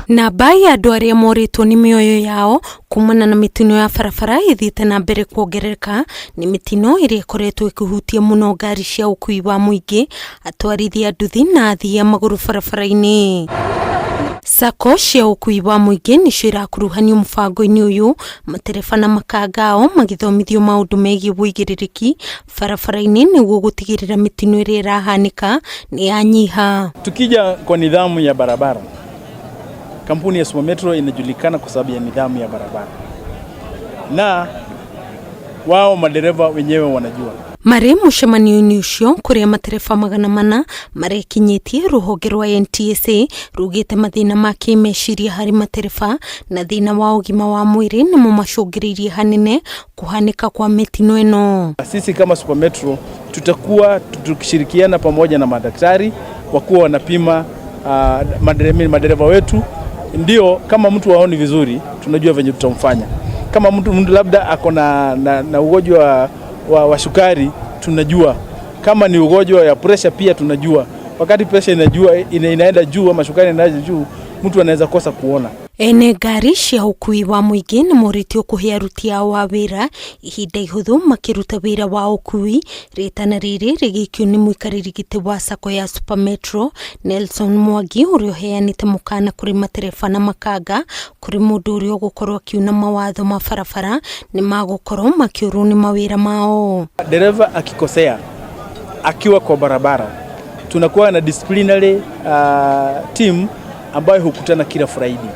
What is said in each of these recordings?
Na bai andu aria moritwo ni mioyo yao kumana na mitino ya barabara ithiite na mbere kuongerereka ni mitino iria ikoretwo ikuhutia muno ngari cia ukui wa muingi, atwarithia nduthi na athii a maguru barabara-ini. Sako cia ukui wa muingi nicio irakuruhanio mubango-ini uyu, matereba na makangao magithomithio maundu megie wuigĩrĩrĩki barabara-ini niguo gutigirira mitino iria irahanika ni yanyiha. Tukija kwa nidhamu ya barabara, kampuni ya Super Metro inajulikana kwa sababu ya nidhamu ya barabara, na wao madereva wenyewe wanajua. Mari mucemanio-ini ucio kuria matereba 400 marekinyitie ruhonge rwa NTSA rugite mathina ma kimeciria hari matereba na thina wa ugima wa mwiri ni mumacungiririe hanene kuhanika kwa mitino ino. Sisi kama Super Metro tutakuwa tukishirikiana pamoja na madaktari wakuwa wanapima madereva wetu, ndio kama mtu waoni vizuri tunajua venye tutamfanya. Kama mtu labda ako na ugonjwa wa sukari tunajua, kama ni ugonjwa ya pressure pia tunajua. Wakati pressure inaenda juu ama sukari inaenda juu, mtu anaweza kosa kuona. Ene ngari cia ukui wa muingi ni moritio kuhe aruti ao wa wira ihinda ihuthu makiruta wira wa ukui. Ritana riri rigikio ni muikariri giti wa Sako ya Super Metro Nelson Mwangi uria uheanite mukana kuri matereba na makanga kuri mundu uria gukorwo akiuna mawatho ma barabara ni magukorwo makiurwo ni mawira mao. Dereva akikosea akiwa kwa barabara, tunakuwa na disciplinary team ambayo hukutana kila Friday.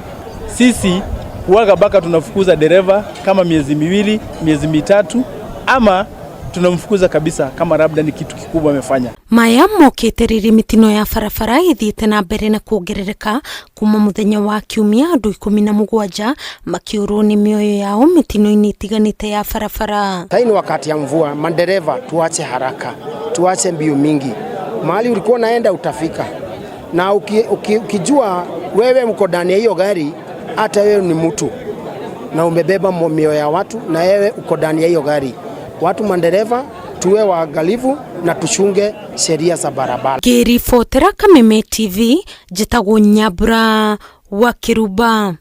Sisi huaga baka tunafukuza dereva kama miezi 2, miezi 3, ama tunamfukuza kabisa kama labda ni kitu kikubwa amefanya. Maya mokiteriri mitino ya barabara ithiite na mbere na kuongerereka kuma muthenya wa Kiumia andu 17 makiurwo ni mioyo yao mitino-ini itiganite ya barabara. Taini wakati ya mvua, madereva tuache haraka, tuache mbio mingi. Mahali ulikuwa naenda utafika. Na ukijua wewe mko ndani ya hiyo gari, hata wewe ni mtu na umebeba mioyo ya watu na wewe uko ndani ya hiyo gari. Watu madereva tuwe waangalifu na tuchunge sheria za barabara. Kirifotera Kameme TV, Jitagwo Nyambura wa Kiruba.